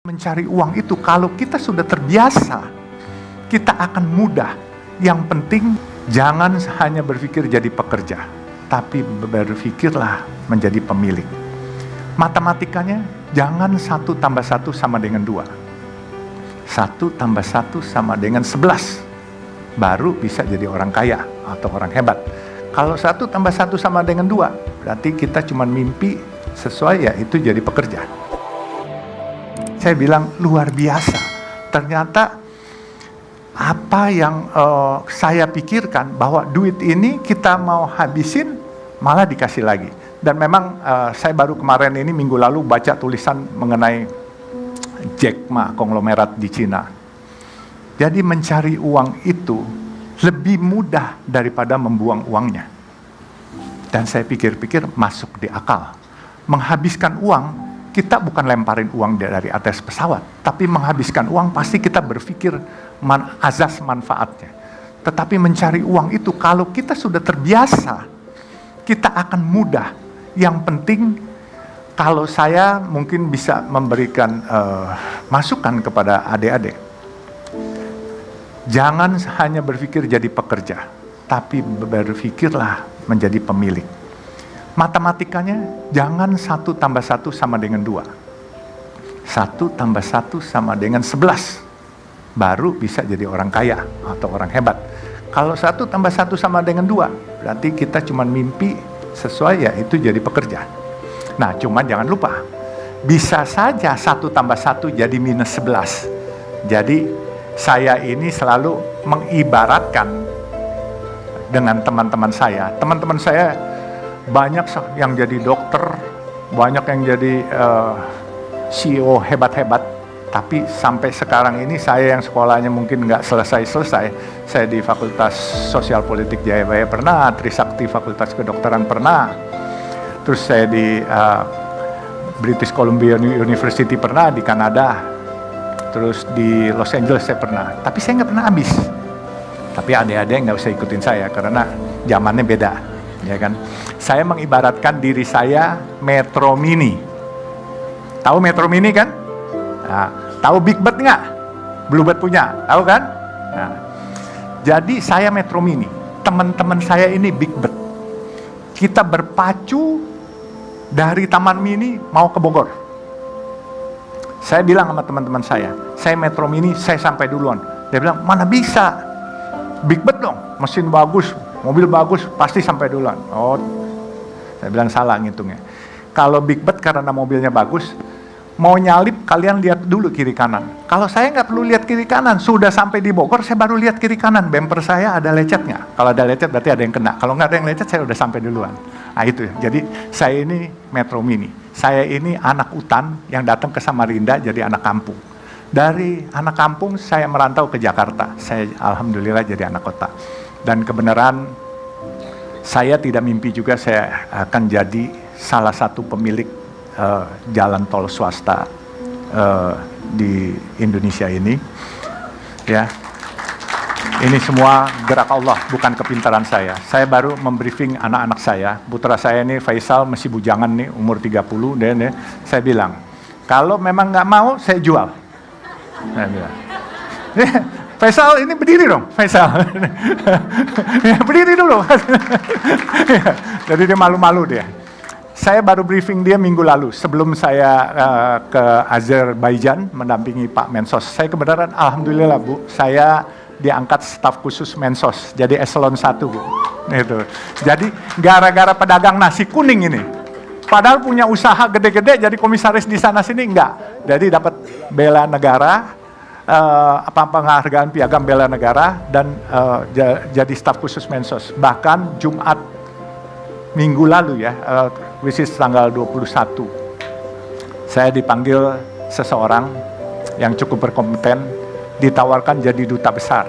Mencari uang itu kalau kita sudah terbiasa, kita akan mudah. Yang penting jangan hanya berpikir jadi pekerja, tapi berpikirlah menjadi pemilik. Matematikanya jangan 1 tambah 1 sama dengan 2. 1 tambah 1 sama dengan 11. Baru bisa jadi orang kaya atau orang hebat. Kalau 1 tambah 1 sama dengan 2, berarti kita cuma mimpi sesuai ya itu jadi pekerja. Saya bilang luar biasa. Ternyata apa yang saya pikirkan bahwa duit ini kita mau habisin malah dikasih lagi. Dan memang saya baru kemarin ini minggu lalu baca tulisan mengenai Jack Ma konglomerat di Cina. Jadi mencari uang itu lebih mudah daripada membuang uangnya. Dan saya pikir-pikir masuk di akal. Menghabiskan uang, kita bukan lemparin uang dari atas pesawat, tapi menghabiskan uang pasti kita berpikir azas manfaatnya. Tetapi mencari uang itu kalau kita sudah terbiasa, kita akan mudah. Yang penting kalau saya mungkin bisa memberikan masukan kepada adik-adik. Jangan hanya berpikir jadi pekerja, tapi berpikirlah menjadi pemilik. Matematikanya jangan 1 tambah 1 sama dengan 2. 1 tambah 1 sama dengan 11. Baru bisa jadi orang kaya atau orang hebat. Kalau 1 tambah 1 sama dengan 2, berarti kita cuma mimpi sesuai ya itu jadi pekerja. Nah, cuman jangan lupa, bisa saja 1 tambah 1 jadi minus 11. Jadi saya ini selalu mengibaratkan dengan teman-teman saya. Teman-teman saya banyak yang jadi dokter, banyak yang jadi CEO hebat-hebat, tapi sampai sekarang ini saya yang sekolahnya mungkin nggak selesai-selesai. Saya di Fakultas Sosial Politik Jayabaya pernah, Trisakti Fakultas Kedokteran pernah, terus saya di British Columbia University pernah, di Kanada, terus di Los Angeles saya pernah, tapi saya nggak pernah habis. Tapi adik-adik nggak usah ikutin saya karena zamannya beda, ya kan? Saya mengibaratkan diri saya Metro Mini. Tahu Metro Mini kan? Nah, tahu Big Bird nggak? Bluebird punya, tahu kan? Nah, jadi saya Metro Mini, teman-teman saya ini Big Bird. Kita berpacu dari Taman Mini mau ke Bogor. Saya bilang sama teman-teman saya Metro Mini, saya sampai duluan. Dia bilang, mana bisa? Big Bird dong, mesin bagus, mobil bagus, pasti sampai duluan. Oh, saya bilang salah ngitungnya. Kalau Big Bird karena mobilnya bagus, mau nyalip kalian lihat dulu kiri kanan. Kalau saya nggak perlu lihat kiri kanan, sudah sampai di Bogor saya baru lihat kiri kanan. Bumper saya ada lecetnya. Kalau ada lecet berarti ada yang kena. Kalau nggak ada yang lecet saya udah sampai duluan. Nah itu ya. Jadi saya ini Metro Mini. Saya ini anak hutan yang datang ke Samarinda jadi anak kampung. Dari anak kampung saya merantau ke Jakarta. Saya alhamdulillah jadi anak kota. Dan kebenaran saya tidak mimpi juga saya akan jadi salah satu pemilik jalan tol swasta di Indonesia ini. Ya, ini semua gerak Allah, bukan kepintaran saya. Saya baru membriefing anak-anak saya. Putra saya ini Faisal masih bujangan nih, umur 30. Dan ya, saya bilang, kalau memang nggak mau, saya jual. Saya bilang, Faisal ini berdiri dong, Faisal. Berdiri dulu. Jadi dia malu-malu dia. Saya baru briefing dia minggu lalu, sebelum saya ke Azerbaijan mendampingi Pak Mensos. Saya kebenaran, alhamdulillah Bu, saya diangkat staf khusus Mensos, jadi eselon 1 Bu. Itu. Jadi gara-gara pedagang nasi kuning ini, padahal punya usaha gede-gede, jadi komisaris di sana-sini enggak. Jadi dapat bela negara, penghargaan piagam bela negara, dan jadi staf khusus Mensos. Bahkan Jumat minggu lalu ya, which is tanggal 21, saya dipanggil seseorang yang cukup berkompeten, ditawarkan jadi duta besar.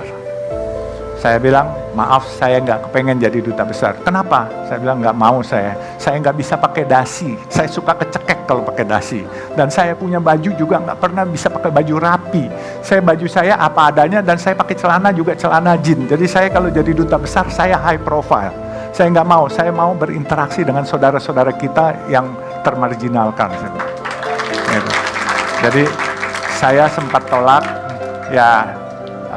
Saya bilang, maaf saya nggak kepengen jadi duta besar. Kenapa? Saya bilang nggak mau saya nggak bisa pakai dasi, saya suka kecekek kalau pakai dasi. Dan saya punya baju juga nggak pernah bisa pakai baju rapi. Baju saya apa adanya, dan saya pakai celana juga celana jeans. Jadi saya kalau jadi duta besar, saya high profile. Saya nggak mau, saya mau berinteraksi dengan saudara-saudara kita yang termarginalkan. Jadi saya sempat tolak, ya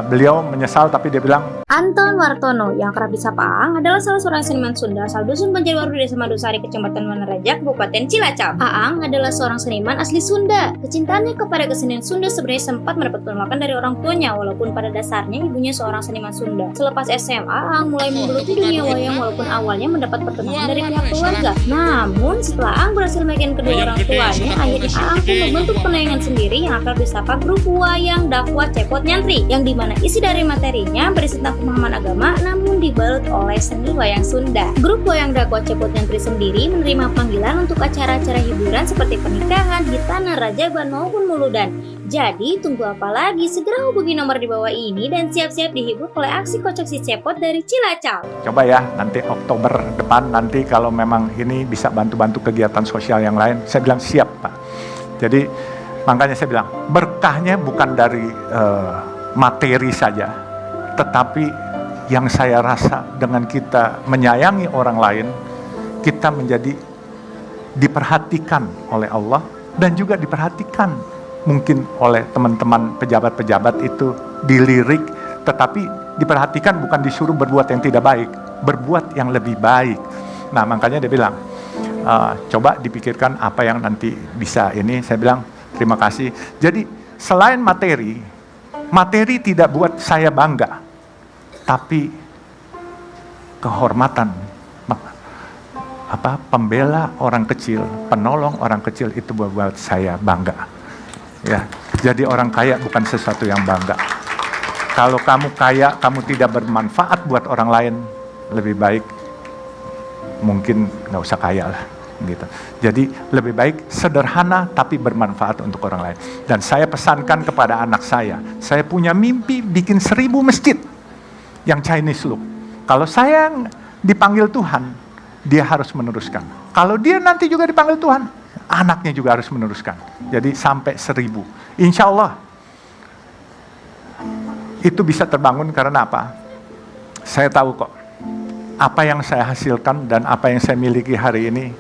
beliau menyesal tapi dia bilang, Anton Wartono, yang kerap disapa Aang, adalah salah seorang seniman Sunda asal Dusun Banjarwaru, Desa Madusari, Kecamatan Wanaraja, Kabupaten Cilacap. Aang adalah seorang seniman asli Sunda. Kecintaannya kepada kesenian Sunda sebenarnya sempat mendapat penolakan dari orang tuanya, walaupun pada dasarnya ibunya seorang seniman Sunda. Selepas SMA, Aang mulai menggeluti dunia wayang walaupun awalnya mendapat pertolongan dari pihak keluarga. Namun, setelah Aang berhasil meyakinkan kedua orang tuanya, akhirnya Aang pun membentuk penayangan sendiri yang akrab disapa Grup Wayang Dakwah Cepot Nyantri, yang dimana isi dari materinya berisi tentang pemahaman agama namun dibalut oleh seni wayang Sunda. Grup Wayang Dakwah Cepot Nyantri sendiri menerima panggilan untuk acara-acara hiburan seperti pernikahan, hitanan, rajaban maupun muludan. Jadi tunggu apa lagi? Segera hubungi nomor di bawah ini dan siap-siap dihibur oleh aksi kocok si Cepot dari Cilacap. coba ya nanti Oktober depan nanti kalau memang ini bisa bantu-bantu kegiatan sosial yang lain, saya bilang siap Pak. Jadi makanya saya bilang berkahnya bukan dari materi saja, tetapi yang saya rasa dengan kita menyayangi orang lain, kita menjadi diperhatikan oleh Allah dan juga diperhatikan mungkin oleh teman-teman pejabat-pejabat itu dilirik, tetapi diperhatikan bukan disuruh berbuat yang tidak baik, berbuat yang lebih baik. Nah makanya dia bilang, coba dipikirkan apa yang nanti bisa ini. Saya bilang terima kasih. Jadi selain materi tidak buat saya bangga, tapi kehormatan, pembela orang kecil, penolong orang kecil itu buat saya bangga. Ya, jadi orang kaya bukan sesuatu yang bangga. Kalau kamu kaya, kamu tidak bermanfaat buat orang lain, lebih baik mungkin nggak usah kaya lah. Gitu. Jadi lebih baik sederhana tapi bermanfaat untuk orang lain. Dan saya pesankan kepada anak saya punya mimpi bikin 1000 masjid yang Chinese look. Kalau saya dipanggil Tuhan, dia harus meneruskan. Kalau dia nanti juga dipanggil Tuhan, anaknya juga harus meneruskan. Jadi sampai 1000. Insya Allah itu bisa terbangun karena apa? Saya tahu kok, apa yang saya hasilkan dan apa yang saya miliki hari ini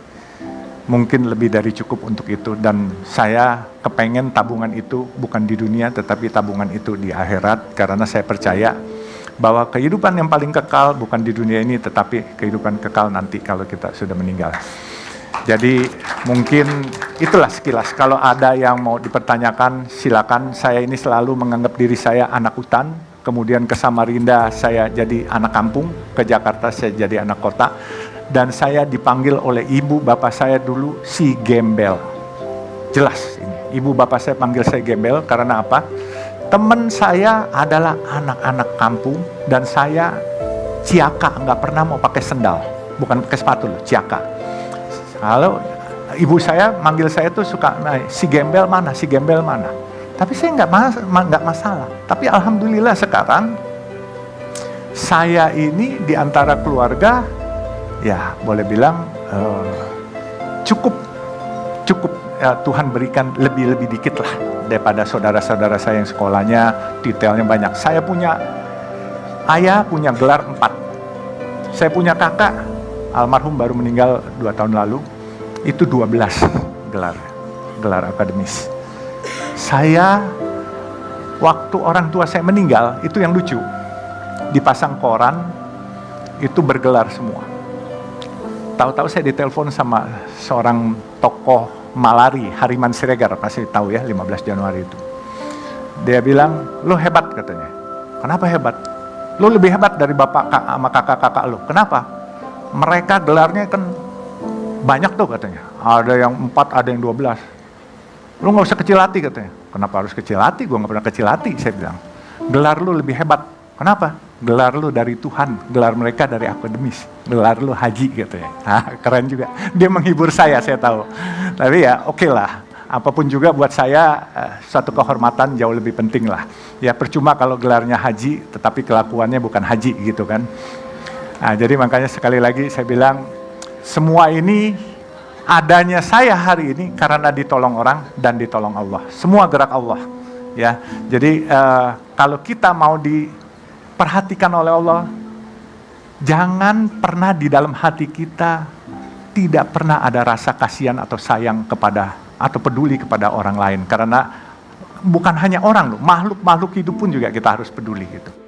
mungkin lebih dari cukup untuk itu, dan saya kepengen tabungan itu bukan di dunia tetapi tabungan itu di akhirat, karena saya percaya bahwa kehidupan yang paling kekal bukan di dunia ini tetapi kehidupan kekal nanti kalau kita sudah meninggal. Jadi mungkin itulah sekilas. Kalau ada yang mau dipertanyakan silakan. Saya ini selalu menganggap diri saya anak hutan, kemudian ke Samarinda saya jadi anak kampung, ke Jakarta saya jadi anak kota. Dan saya dipanggil oleh ibu bapak saya dulu si gembel. Jelas ini, ibu bapak saya panggil saya gembel karena apa? Teman saya adalah anak-anak kampung dan saya ciaka, nggak pernah mau pakai sendal, bukan pakai sepatu loh, ciaka. Kalau ibu saya manggil saya tuh suka, si gembel mana, si gembel mana. Tapi saya nggak masalah. Tapi alhamdulillah sekarang saya ini di antara keluarga, ya boleh bilang cukup Tuhan berikan lebih dikit lah daripada saudara-saudara saya yang sekolahnya detailnya banyak. Saya punya ayah punya gelar 4. Saya punya kakak almarhum baru meninggal 2 tahun lalu, itu 12 gelar akademis. Saya waktu orang tua saya meninggal itu yang lucu, dipasang koran itu bergelar semua. Tahu-tahu saya ditelepon sama seorang tokoh Malari, Hariman Siregar, pasti tahu ya, 15 Januari itu. Dia bilang, lo hebat katanya. Kenapa hebat? Lo lebih hebat dari bapak sama kakak-kakak lo. Kenapa? Mereka gelarnya kan banyak tuh katanya. Ada yang 4, ada yang 12. Lo gak usah kecil hati katanya. Kenapa harus kecil hati? Gue gak pernah kecil hati, saya bilang. Gelar lo lebih hebat. Kenapa? Gelar lu dari Tuhan, gelar mereka dari akademis, gelar lu haji katanya. Keren juga. Dia menghibur saya tahu. Tapi ya oke lah. Apapun juga buat saya suatu kehormatan jauh lebih penting lah. Ya percuma kalau gelarnya haji, tetapi kelakuannya bukan haji gitu kan. Nah, jadi makanya sekali lagi saya bilang, semua ini adanya saya hari ini karena ditolong orang dan ditolong Allah. Semua gerak Allah. Ya, jadi kalau kita mau diperhatikan oleh Allah, jangan pernah di dalam hati kita tidak pernah ada rasa kasihan atau sayang kepada atau peduli kepada orang lain, karena bukan hanya orang loh, makhluk-makhluk hidup pun juga kita harus peduli gitu.